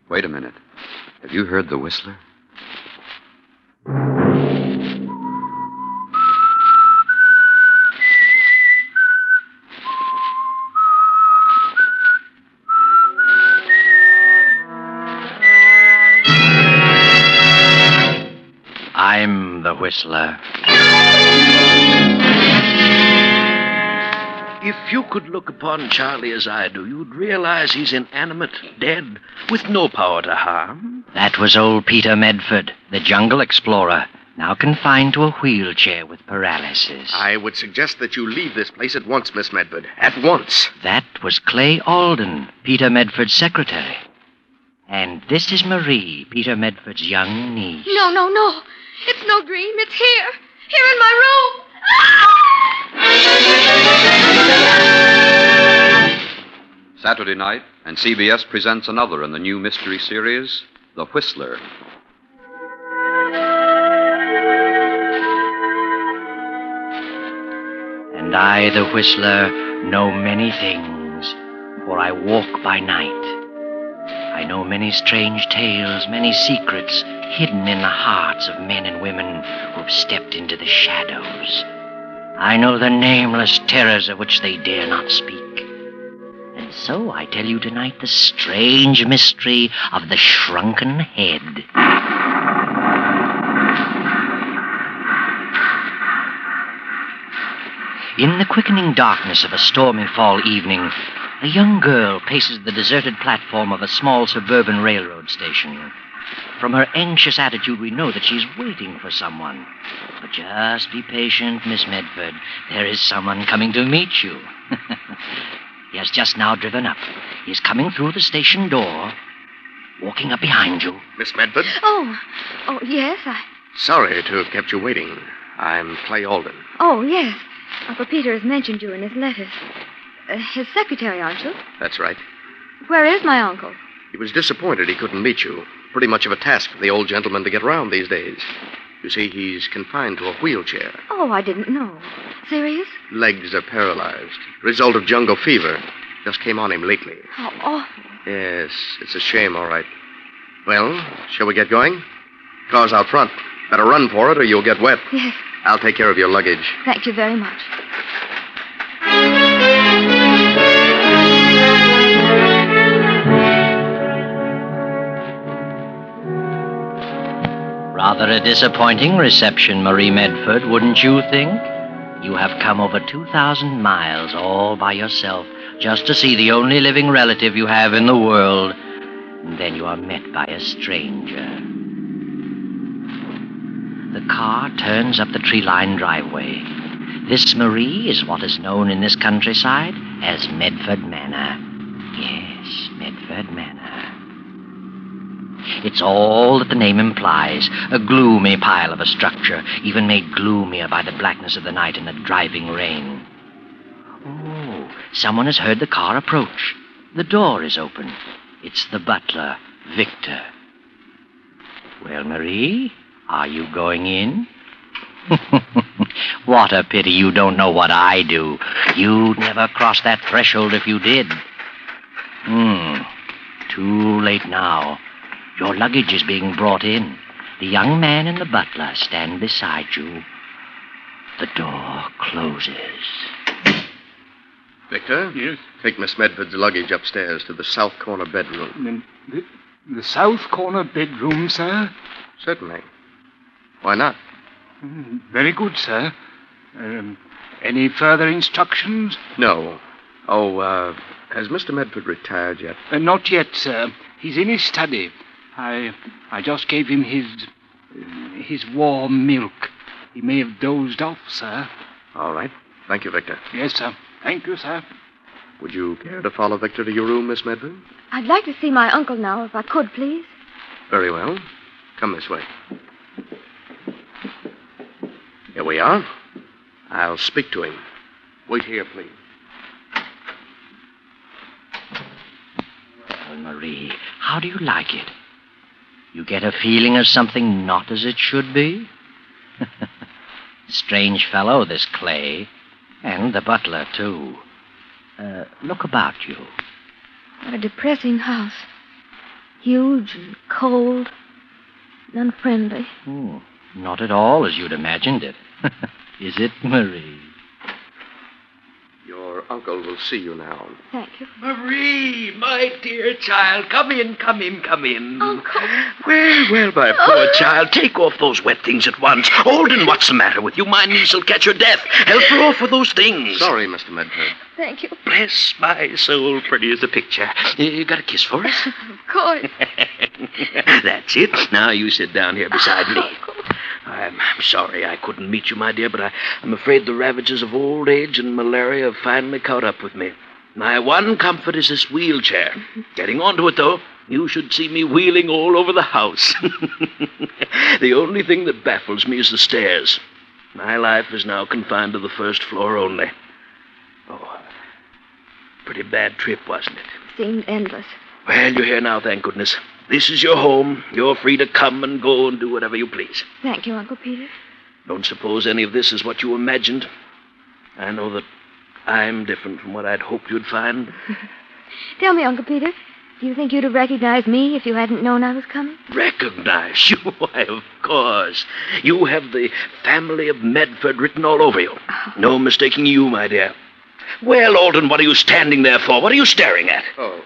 Wait a minute. Have you heard the whistler? I'm the whistler. If you could look upon Charlie as I do, you'd realize he's inanimate, dead, with no power to harm. That was old Peter Medford, the jungle explorer, now confined to a wheelchair with paralysis. I would suggest that you leave this place at once, Miss Medford. At once. That was Clay Alden, Peter Medford's secretary. And this is Marie, Peter Medford's young niece. No. It's no dream. It's here. Here in my room. Saturday night, and CBS presents another in the new mystery series, The Whistler. And I, the whistler, know many things, for I walk by night. I know many strange tales, many secrets hidden in the hearts of men and women who've stepped into the shadows. I know the nameless terrors of which they dare not speak. And so I tell you tonight the strange mystery of the shrunken head. In the quickening darkness of a stormy fall evening, a young girl paces the deserted platform of a small suburban railroad station. From her anxious attitude, we know that she's waiting for someone. But just be patient, Miss Medford. There is someone coming to meet you. He has just now driven up. He's coming through the station door, walking up behind you. Miss Medford? Oh, yes, Sorry to have kept you waiting. I'm Clay Alden. Oh, yes. Uncle Peter has mentioned you in his letters. His secretary, aren't you? That's right. Where is my uncle? He was disappointed he couldn't meet you. Pretty much of a task for the old gentleman to get round these days. You see, he's confined to a wheelchair. Oh, I didn't know. Serious? Legs are paralyzed. Result of jungle fever. Just came on him lately. How awful. Yes, it's a shame, all right. Well, shall we get going? Car's out front. Better run for it or you'll get wet. Yes. I'll take care of your luggage. Thank you very much. Rather a disappointing reception, Marie Medford, wouldn't you think? You have come over 2,000 miles all by yourself just to see the only living relative you have in the world. And then you are met by a stranger. The car turns up the tree-lined driveway. This, Marie, is what is known in this countryside as Medford Manor. Yes, Medford Manor. It's all that the name implies, a gloomy pile of a structure, even made gloomier by the blackness of the night and the driving rain. Oh, someone has heard the car approach. The door is open. It's the butler, Victor. Well, Marie, are you going in? What a pity you don't know what I do. You'd never cross that threshold if you did. Too late now. Your luggage is being brought in. The young man and the butler stand beside you. The door closes. Victor? Yes? Take Miss Medford's luggage upstairs to the south corner bedroom. The south corner bedroom, sir? Certainly. Why not? Very good, sir. Any further instructions? No. Oh, has Mr. Medford retired yet? Not yet, sir. He's in his study. I just gave him his warm milk. He may have dozed off, sir. All right. Thank you, Victor. Yes, sir. Thank you, sir. Would you care to follow Victor to your room, Miss Medford? I'd like to see my uncle now, if I could, please. Very well. Come this way. Here we are. I'll speak to him. Wait here, please. Well, Marie, how do you like it? You get a feeling of something not as it should be? Strange fellow, this Clay. And the butler, too. Look about you. What a depressing house. Huge and cold and unfriendly. Oh, not at all as you'd imagined it. Is it, Marie? Your uncle will see you now. Thank you. Marie, my dear child, come in, come in, come in. Uncle. Well, my poor child, take off those wet things at once. Holden, what's the matter with you? My niece will catch her death. Help her off with those things. Sorry, Mr. Medford. Thank you. Bless my soul, pretty as a picture. You got a kiss for us? Of course. That's it. Now you sit down here beside me. Uncle. I'm sorry I couldn't meet you, my dear, but I'm afraid the ravages of old age and malaria have finally caught up with me. My one comfort is this wheelchair. Getting onto it, though, you should see me wheeling all over the house. The only thing that baffles me is the stairs. My life is now confined to the first floor only. Oh, pretty bad trip, wasn't it? Seemed endless. Well, you're here now, thank goodness. This is your home. You're free to come and go and do whatever you please. Thank you, Uncle Peter. Don't suppose any of this is what you imagined. I know that I'm different from what I'd hoped you'd find. Tell me, Uncle Peter, do you think you'd have recognized me if you hadn't known I was coming? Recognize you? Why, of course. You have the family of Medford written all over you. Oh. No mistaking you, my dear. Well, Alden, what are you standing there for? What are you staring at? Oh,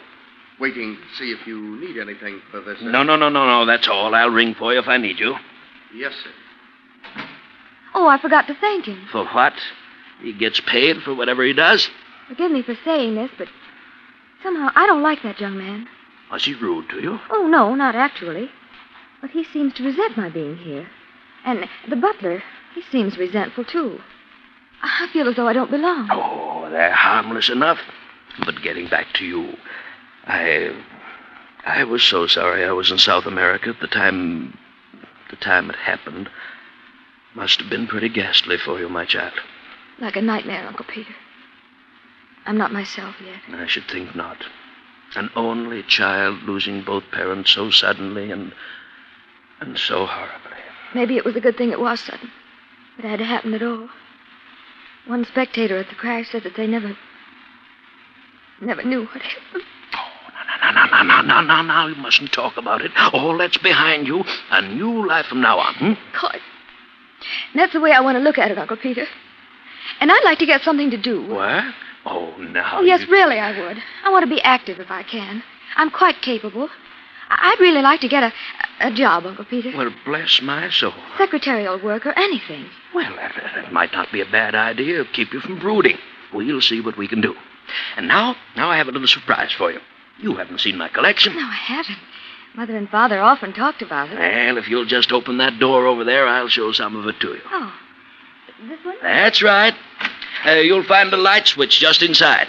waiting to see if you need anything for this. No, that's all. I'll ring for you if I need you. Yes, sir. Oh, I forgot to thank him. For what? He gets paid for whatever he does? Forgive me for saying this, but somehow I don't like that young man. Was he rude to you? Oh, no, not actually. But he seems to resent my being here. And the butler, he seems resentful, too. I feel as though I don't belong. Oh, they're harmless enough. But getting back to you, I was so sorry I was in South America at the time it happened. Must have been pretty ghastly for you, my child. Like a nightmare, Uncle Peter. I'm not myself yet. I should think not. An only child losing both parents so suddenly and so horribly. Maybe it was a good thing it was sudden. It had to happen at all. One spectator at the crash said that they never knew what happened. Now, you mustn't talk about it. All that's behind you. A new life from now on, God. And that's the way I want to look at it, Uncle Peter. And I'd like to get something to do. What? Oh, now. Oh, yes, really, I would. I want to be active if I can. I'm quite capable. I'd really like to get a job, Uncle Peter. Well, bless my soul. Secretarial work or anything. Well, that might not be a bad idea. Keep you from brooding. We'll see what we can do. And now I have a little surprise for you. You haven't seen my collection. No, I haven't. Mother and Father often talked about it. Well, if you'll just open that door over there, I'll show some of it to you. Oh, this one? That's right. You'll find the light switch just inside.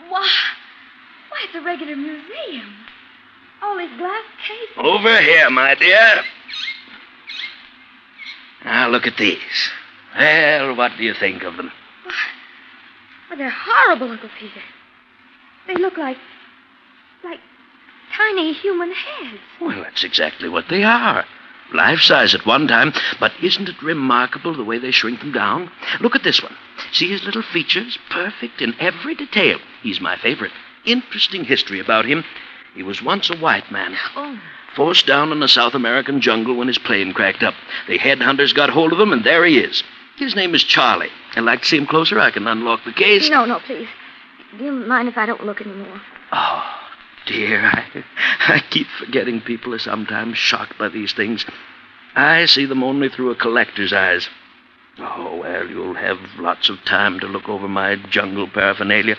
Why, it's a regular museum. All these glass cases. Over here, my dear. Now, look at these. Well, what do you think of them? Well, they're horrible, Uncle Peter. They look like tiny human heads. Well, that's exactly what they are. Life-size at one time, but isn't it remarkable the way they shrink them down? Look at this one. See his little features? Perfect in every detail. He's my favorite. Interesting history about him. He was once a white man. Oh. Forced down in the South American jungle when his plane cracked up. The headhunters got hold of him, and there he is. His name is Charlie. I'd like to see him closer. I can unlock the case. No, please. Do you mind if I don't look anymore? Oh, dear. I keep forgetting people are sometimes shocked by these things. I see them only through a collector's eyes. Oh, well, you'll have lots of time to look over my jungle paraphernalia.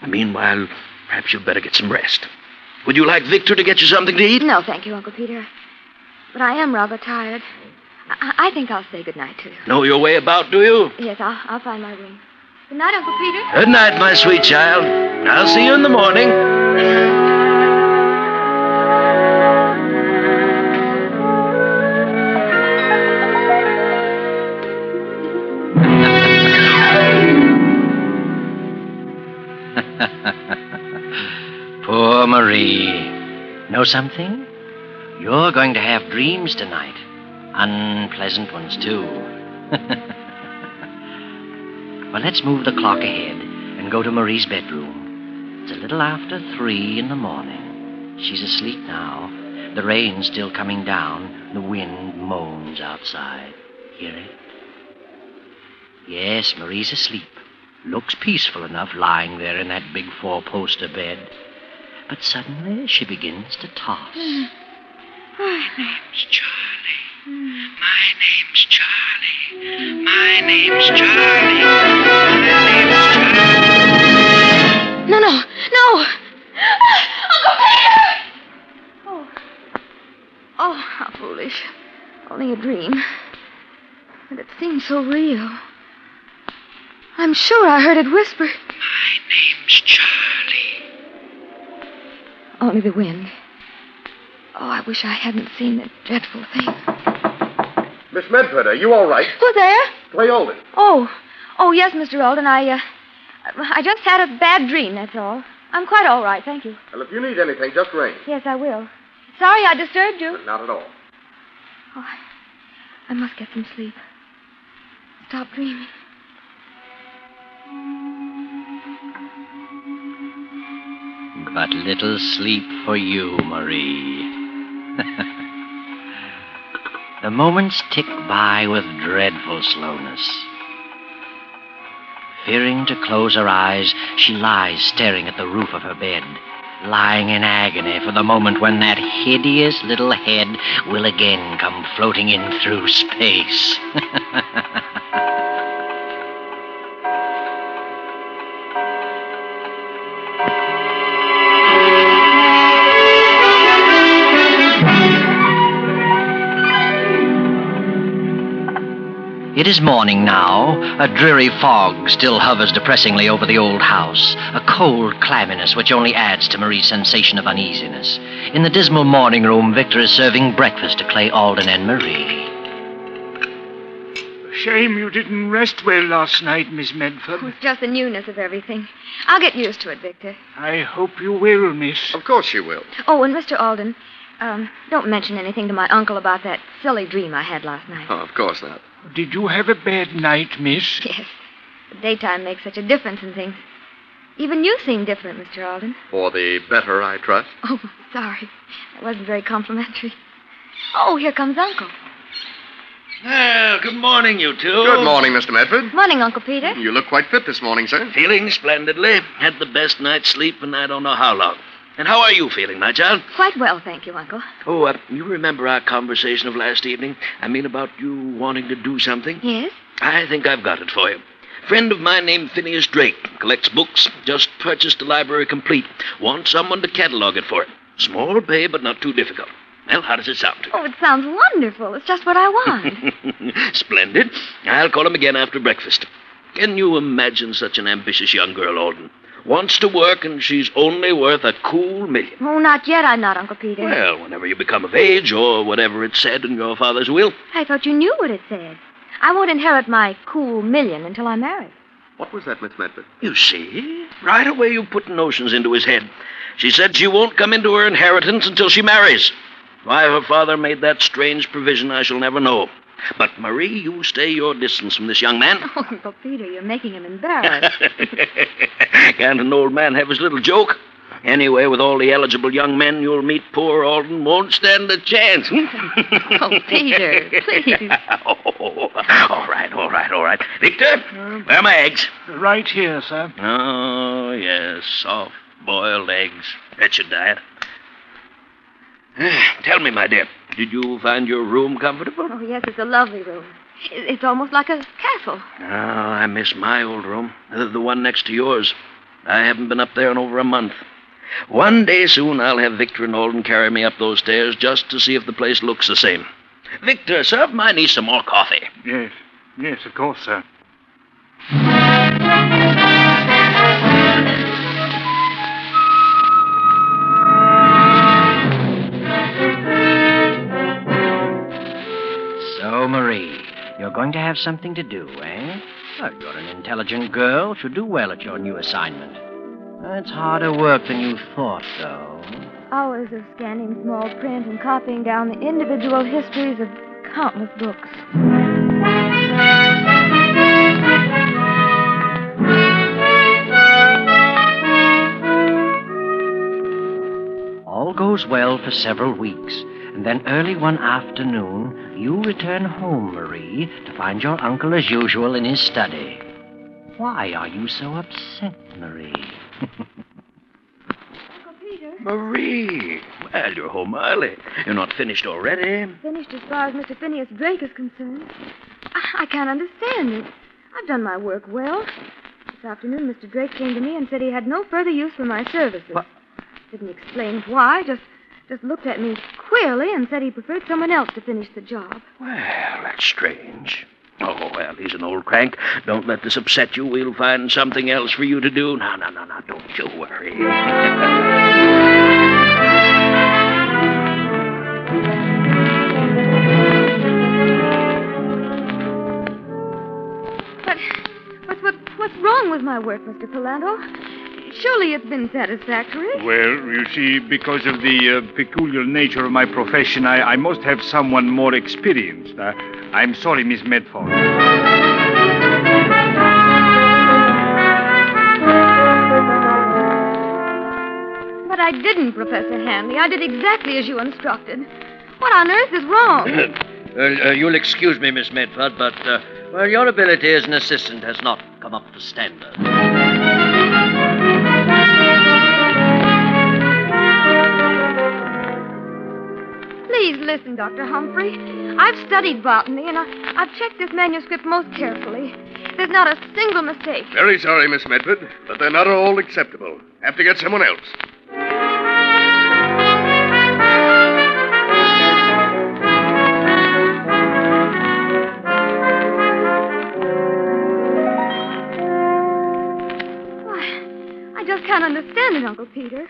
Meanwhile, perhaps you'd better get some rest. Would you like Victor to get you something to eat? No, thank you, Uncle Peter. But I am rather tired. I think I'll say goodnight to you. Know your way about, do you? Yes, I'll find my room. Good night, Uncle Peter. Good night, my sweet child. I'll see you in the morning. Poor Marie. Know something? You're going to have dreams tonight. Unpleasant ones, too. Well, let's move the clock ahead and go to Marie's bedroom. It's a little after 3 in the morning. She's asleep now. The rain's still coming down. The wind moans outside. Hear it? Yes, Marie's asleep. Looks peaceful enough lying there in that big 4-poster bed. But suddenly she begins to toss. My name's Charlie. My name's Charlie. My name's Charlie. My name's Charlie. No. Uncle Peter! Oh, how foolish. Only a dream. But it seems so real. I'm sure I heard it whisper. My name's Charlie. Only the wind. Oh, I wish I hadn't seen that dreadful thing. Miss Medford, are you all right? Who's there? Clay Alden. Oh, yes, Mr. Alden. I just had a bad dream, that's all. I'm quite all right, thank you. Well, if you need anything, just ring. Yes, I will. Sorry I disturbed you. Not at all. Oh, I must get some sleep. Stop dreaming. But little sleep for you, Marie. The moments tick by with dreadful slowness. Fearing to close her eyes, she lies staring at the roof of her bed, lying in agony for the moment when that hideous little head will again come floating in through space. It is morning now. A dreary fog still hovers depressingly over the old house, a cold clamminess which only adds to Marie's sensation of uneasiness. In the dismal morning room, Victor is serving breakfast to Clay Alden and Marie. Shame you didn't rest well last night, Miss Medford. It's just the newness of everything. I'll get used to it, Victor. I hope you will, miss. Of course you will. Oh, and Mr. Alden, don't mention anything to my uncle about that silly dream I had last night. Oh, of course not. Did you have a bad night, miss? Yes. The daytime makes such a difference in things. Even you seem different, Mr. Alden. For the better, I trust. Oh, sorry. That wasn't very complimentary. Oh, here comes Uncle. Well, good morning, you two. Good morning, Mr. Medford. Morning, Uncle Peter. You look quite fit this morning, sir. Feeling splendidly. Had the best night's sleep in I don't know how long. And how are you feeling, my child? Quite well, thank you, Uncle. Oh, you remember our conversation of last evening? I mean, about you wanting to do something? Yes? I think I've got it for you. Friend of mine named Phineas Drake. Collects books. Just purchased a library complete. Wants someone to catalog it for him. Small pay, but not too difficult. Well, how does it sound? Oh, it sounds wonderful. It's just what I want. Splendid. I'll call him again after breakfast. Can you imagine such an ambitious young girl, Alden? Wants to work, and she's only worth a cool $1 million. Oh, not yet, I'm not, Uncle Peter. Well, whenever you become of age, or whatever it said in your father's will. I thought you knew what it said. I won't inherit my cool $1 million until I'm married. What was that, Miss Medford? You see? Right away you put notions into his head. She said she won't come into her inheritance until she marries. Why her father made that strange provision, I shall never know. But, Marie, you stay your distance from this young man. Oh, Uncle Peter, you're making him embarrassed. Can't an old man have his little joke? Anyway, with all the eligible young men you'll meet, poor Alden won't stand a chance. Oh, Peter, please. Oh, all right. Victor, where are my eggs? Right here, sir. Oh, yes, soft-boiled eggs. That's your diet. Tell me, my dear, did you find your room comfortable? Oh, yes, it's a lovely room. It's almost like a castle. Oh, I miss my old room, the one next to yours. I haven't been up there in over a month. One day soon I'll have Victor and Alden carry me up those stairs just to see if the place looks the same. Victor, serve my niece some more coffee. Yes, of course, sir. So, Marie, you're going to have something to do, eh? Well, you're an intelligent girl. Should do well at your new assignment. It's harder work than you thought, though. Hours of scanning small print and copying down the individual histories of countless books. goes well for several weeks, and then early one afternoon, you return home, Marie, to find your uncle as usual in his study. Why are you so upset, Marie? Uncle Peter. Marie! Well, you're home early. You're not finished already? Finished as far as Mr. Phineas Drake is concerned. I can't understand it. I've done my work well. This afternoon, Mr. Drake came to me and said he had no further use for my services. What? Didn't explain why, just looked at me queerly and said he preferred someone else to finish the job. Well, that's strange. Oh, well, he's an old crank. Don't let this upset you. We'll find something else for you to do. No, don't you worry. But what's wrong with my work, Mr. Palando? Surely it's been satisfactory. Well, you see, because of the peculiar nature of my profession, I must have someone more experienced. I'm sorry, Miss Medford. But I didn't, Professor Hanley. I did exactly as you instructed. What on earth is wrong? You'll excuse me, Miss Medford, but, your ability as an assistant has not come up to standard. Please listen, Dr. Humphrey. I've studied botany, and I've checked this manuscript most carefully. There's not a single mistake. Very sorry, Miss Medford, but they're not all acceptable. Have to get someone else. Why, I just can't understand it, Uncle Peter.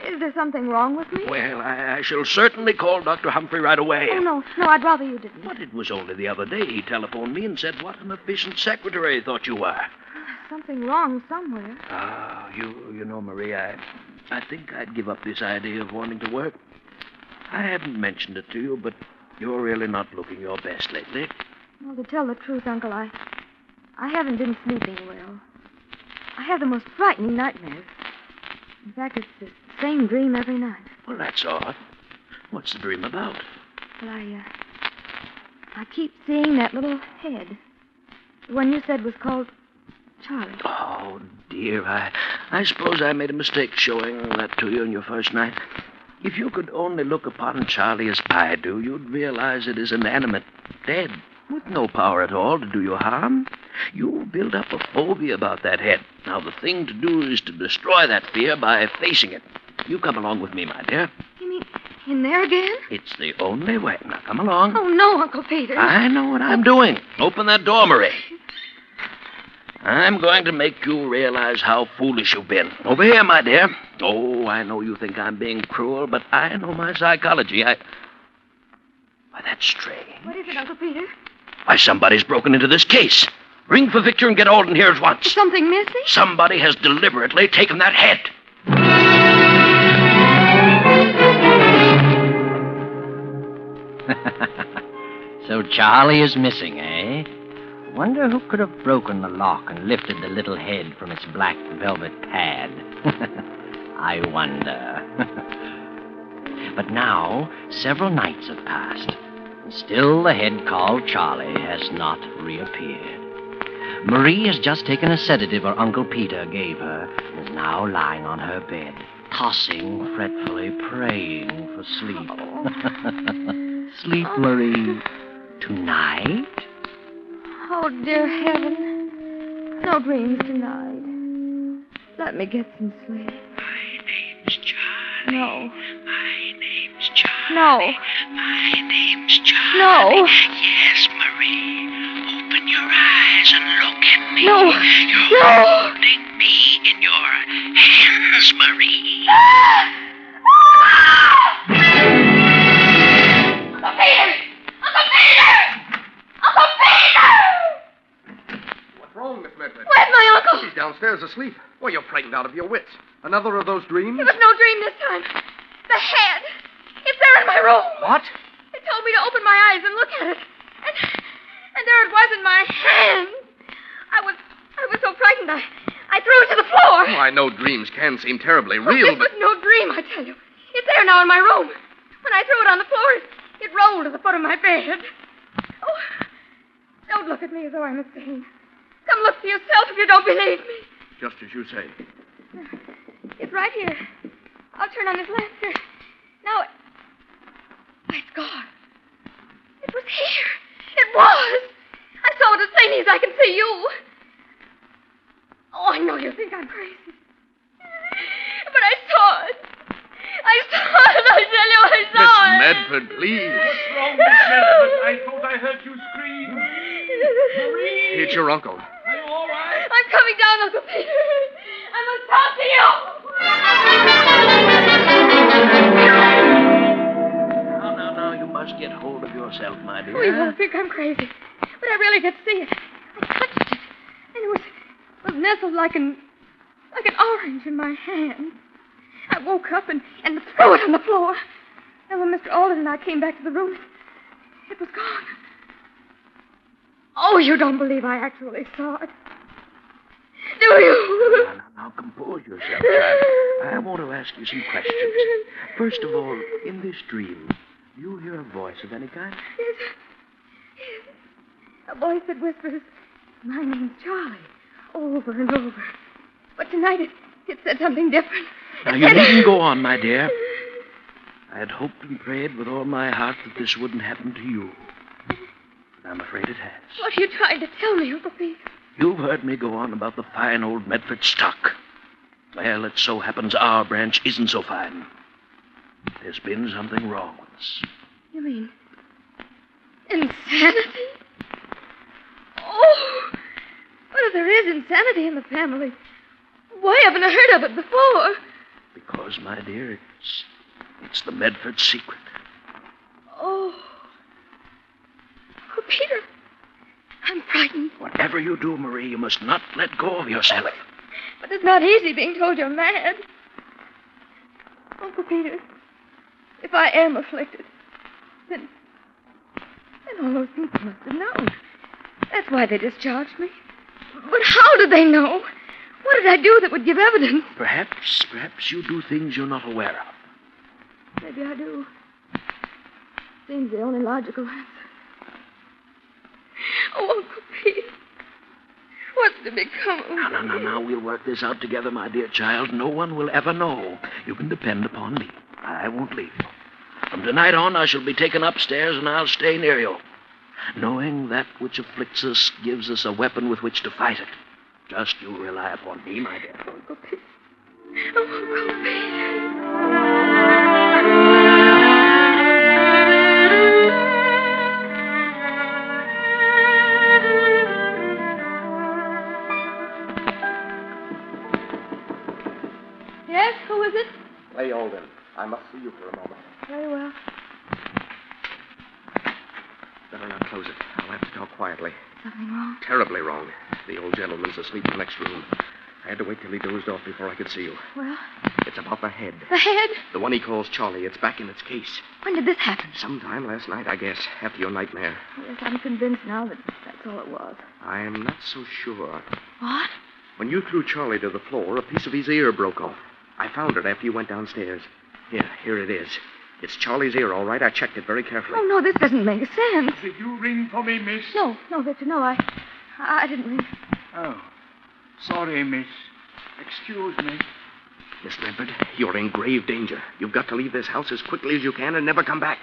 Is there something wrong with me? Well, I shall certainly call Dr. Humphrey right away. Oh, no, I'd rather you didn't. But it was only the other day he telephoned me and said what an efficient secretary he thought you were. Something wrong somewhere. You know, Marie, I think I'd give up this idea of wanting to work. I haven't mentioned it to you, but you're really not looking your best lately. Well, to tell the truth, Uncle, I haven't been sleeping well. I have the most frightening nightmares. In fact, it's the same dream every night. Well, that's odd. What's the dream about? Well, I keep seeing that little head. The one you said was called Charlie. Oh, dear, I suppose I made a mistake showing that to you on your first night. If you could only look upon Charlie as I do, you'd realize it is inanimate, dead, with no power at all to do you harm. You build up a phobia about that head. Now, the thing to do is to destroy that fear by facing it. You come along with me, my dear. You mean in there again? It's the only way. Now, come along. Oh, no, Uncle Peter. I know what I'm doing. Open that door, Marie. I'm going to make you realize how foolish you've been. Over here, my dear. Oh, I know you think I'm being cruel, but I know my psychology. Why, that's strange. What is it, Uncle Peter? Why, somebody's broken into this case. Ring for Victor and get Alden here at once. Is something missing? Somebody has deliberately taken that head. So Charlie is missing, eh? Wonder who could have broken the lock and lifted the little head from its black velvet pad. I wonder. But now, several nights have passed, and still the head called Charlie has not reappeared. Marie has just taken a sedative her Uncle Peter gave her and is now lying on her bed, tossing fretfully, praying for sleep. Sleep, Marie. Tonight? Oh, dear heaven. No dreams tonight. Let me get some sleep. My name's Charlie. No. My name's Charlie. No. My name's Charlie. No. Yes, Marie. Open your eyes and look at me. No. You're No. holding me in your hands, Marie. Uncle Peter! Uncle Peter! Uncle Peter! What's wrong, Miss Medford? Where's my uncle? He's downstairs asleep. Why, you're frightened out of your wits. Another of those dreams? It was no dream this time. The head. It's there in my room. What? It told me to open my eyes and look at it. And there it was in my hand. I was so frightened I threw it to the floor. Oh, I know dreams can seem terribly Oh, real, this but... was no dream, I tell you. It's there now in my room. When I threw it on the floor, it rolled to the foot of my bed. Oh, don't look at me as though I'm insane. Come look for yourself if you don't believe me. Just as you say. It's right here. I'll turn on this lamp here. Now, it's gone. It was here. It was. I saw it as plainly as I can see you. Oh, I know you think I'm crazy. But I saw it. I saw it. I tell you, I saw it. Miss Medford, please. What's wrong, Miss Medford? I thought I heard you scream. Marie! It's your uncle. Are you all right? I'm coming down, Uncle Peter. I must talk to you. Now, you must get hold of yourself, my dear. Oh, you won't think I'm crazy. But I really did see it. I touched it. And it was nestled like an orange in my hand. I woke up and threw it on the floor. And when Mr. Alden and I came back to the room, it was gone. Oh, you don't believe I actually saw it. Do you? Now, compose yourself, child. I want to ask you some questions. First of all, in this dream, do you hear a voice of any kind? Yes. A voice that whispers, "My name's Charlie," over and over. But tonight it said something different. Now, you needn't go on, my dear. I had hoped and prayed with all my heart that this wouldn't happen to you. But I'm afraid it has. What are you trying to tell me, Uncle Pete? You've heard me go on about the fine old Medford stock. Well, it so happens our branch isn't so fine. There's been something wrong with us. You mean insanity? Oh, but if there is insanity in the family, why haven't I heard of it before? Because, my dear, it's the Medford secret. Oh, Peter, I'm frightened. Whatever you do, Marie, you must not let go of yourself. But it's not easy being told you're mad. Uncle Peter, if I am afflicted, then all those people must have known. That's why they discharged me. But how did they know? What did I do that would give evidence? Perhaps you do things you're not aware of. Maybe I do. Seems the only logical answer. Oh, Uncle Pete, what's to become of me? Now, we'll work this out together, my dear child. No one will ever know. You can depend upon me. I won't leave you. From tonight on, I shall be taken upstairs, and I'll stay near you. Knowing that which afflicts us gives us a weapon with which to fight it. Just you rely upon me, my dear. Uncle Pete. Oh, Uncle Pete. Yes, who is it? Lay Alden. I must see you for a moment. Very well. Better not close it. I'll have to talk quietly. Something wrong? Terribly wrong. The old gentleman's asleep in the next room. I had to wait till he dozed off before I could see you. Well? It's about the head. The head? The one he calls Charlie. It's back in its case. When did this happen? Sometime last night, I guess, after your nightmare. Yes, I'm convinced now that that's all it was. I am not so sure. What? When you threw Charlie to the floor, a piece of his ear broke off. I found it after you went downstairs. Here it is. It's Charlie's ear, all right. I checked it very carefully. Oh, no, this doesn't make sense. Did you ring for me, miss? No, Victor, no, I didn't ring. Oh, sorry, miss. Excuse me. Miss Medford, you're in grave danger. You've got to leave this house as quickly as you can and never come back.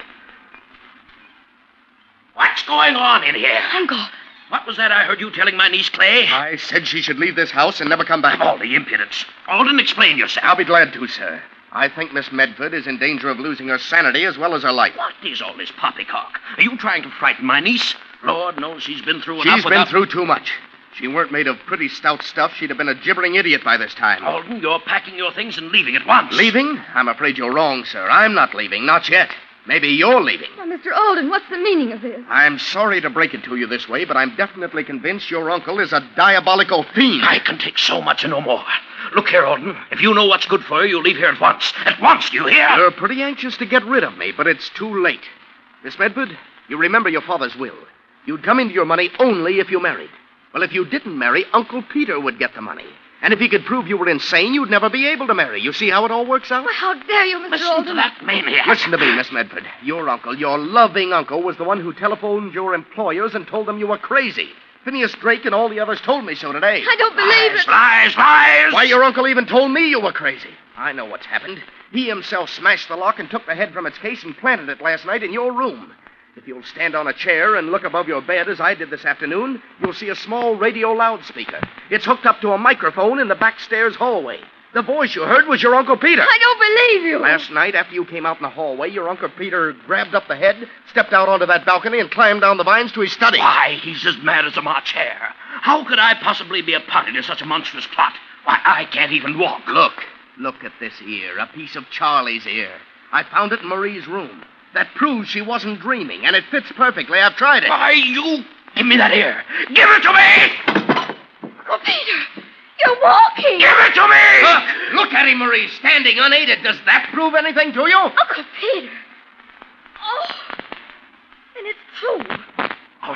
What's going on in here? Uncle. What was that I heard you telling my niece Clay? I said she should leave this house and never come back. All the impudence. Alden, explain yourself. I'll be glad to, sir. I think Miss Medford is in danger of losing her sanity as well as her life. What is all this poppycock? Are you trying to frighten my niece? Lord knows she's been through enough She's been through too much. If she weren't made of pretty stout stuff, she'd have been a gibbering idiot by this time. Alden, you're packing your things and leaving at once. Leaving? I'm afraid you're wrong, sir. I'm not leaving. Not yet. Maybe you're leaving. Well, Mr. Alden, what's the meaning of this? I'm sorry to break it to you this way, but I'm definitely convinced your uncle is a diabolical fiend. I can take so much and no more. Look here, Alden. If you know what's good for you, you'll leave here at once. At once, do you hear? You're pretty anxious to get rid of me, but it's too late. Miss Medford, you remember your father's will. You'd come into your money only if you married. Well, if you didn't marry, Uncle Peter would get the money. And if he could prove you were insane, you'd never be able to marry. You see how it all works out? Why, how dare you, Mr. Listen Alden? to that maniac. Listen to me, Miss Medford. Your uncle, your loving uncle, was the one who telephoned your employers and told them you were crazy. Phineas Drake and all the others told me so today. I don't believe it. Lies! Why, your uncle even told me you were crazy. I know what's happened. He himself smashed the lock and took the head from its case and planted it last night in your room. If you'll stand on a chair and look above your bed as I did this afternoon, you'll see a small radio loudspeaker. It's hooked up to a microphone in the back stairs hallway. The voice you heard was your Uncle Peter. I don't believe you. Last night, after you came out in the hallway, your Uncle Peter grabbed up the head, stepped out onto that balcony, and climbed down the vines to his study. Why, he's as mad as a March hare. How could I possibly be a party to such a monstrous plot? Why, I can't even walk. Look at this ear, a piece of Charlie's ear. I found it in Marie's room. That proves she wasn't dreaming, and it fits perfectly. I've tried it. Why, you... Give me that ear. Give it to me! Uncle Peter, you're walking. Give it to me! Look at him, Marie, standing unaided. Does that prove anything to you? Uncle Peter. Oh, and it's true. All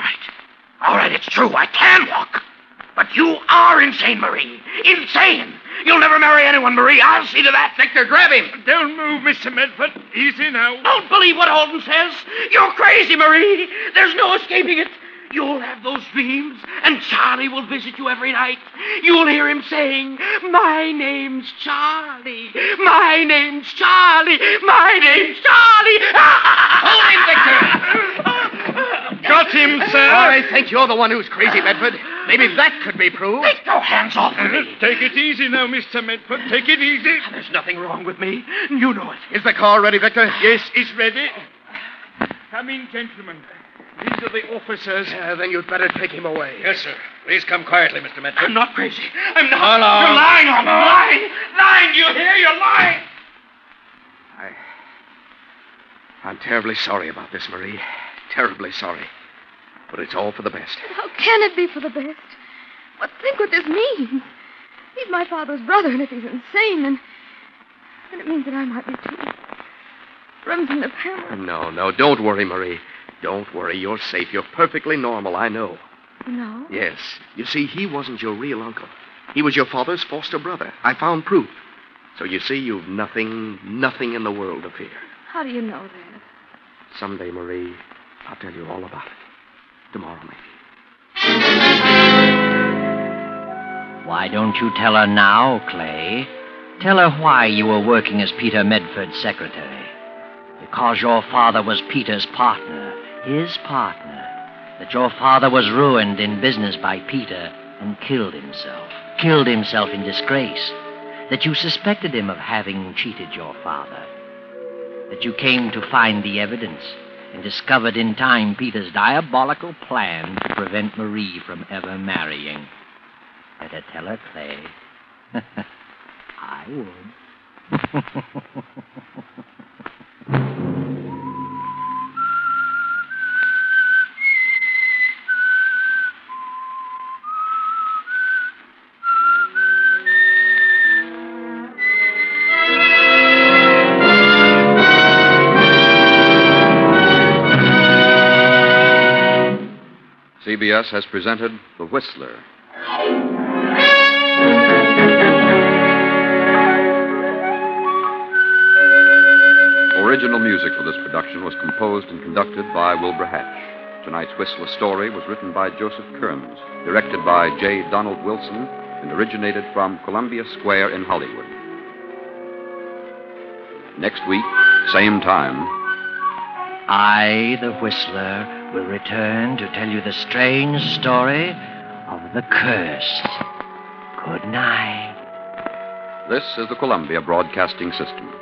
right, it's true. I can walk. But you are insane, Marie. Insane. You'll never marry anyone, Marie. I'll see to that. Victor, grab him. Don't move, Mr. Medford. Easy now. Don't believe what Alden says. You're crazy, Marie. There's no escaping it. You'll have those dreams, and Charlie will visit you every night. You'll hear him saying, "My name's Charlie. My name's Charlie. My name's Charlie." Hold him, Victor. Got him, sir. I think you're the one who's crazy, Medford. Maybe that could be proved. Take your hands off of me. Take it easy now, Mr. Medford. Take it easy. There's nothing wrong with me. You know it. Is the car ready, Victor? Yes, it's ready. Come in, gentlemen. These are the officers. Then you'd better take him away. Yes, sir. Please come quietly, Mr. Medford. I'm not crazy. I'm not. Hello. You're lying on me. Lying. Lying. Do you hear? You're lying. I'm terribly sorry about this, Marie. Terribly sorry. But it's all for the best. How can it be for the best? But think what this means. He's my father's brother, and if he's insane, then it means that I might be too. Runs in the family. No, don't worry, Marie. Don't worry, you're safe. You're perfectly normal, I know. No? Yes. You see, he wasn't your real uncle. He was your father's foster brother. I found proof. So you see, you've nothing in the world to fear. How do you know that? Someday, Marie, I'll tell you all about it. Tomorrow, maybe. Why don't you tell her now, Clay? Tell her why you were working as Peter Medford's secretary. Because your father was Peter's partner, his partner. That your father was ruined in business by Peter and killed himself in disgrace. That you suspected him of having cheated your father. That you came to find the evidence and discovered in time Peter's diabolical plan to prevent Marie from ever marrying. Better tell her, Clay. I would. CBS has presented The Whistler. Original music for this production was composed and conducted by Wilbur Hatch. Tonight's Whistler story was written by Joseph Kearns, directed by J. Donald Wilson, and originated from Columbia Square in Hollywood. Next week, same time, I, the Whistler, will return to tell you the strange story of the cursed. Good night. this is the Columbia Broadcasting System.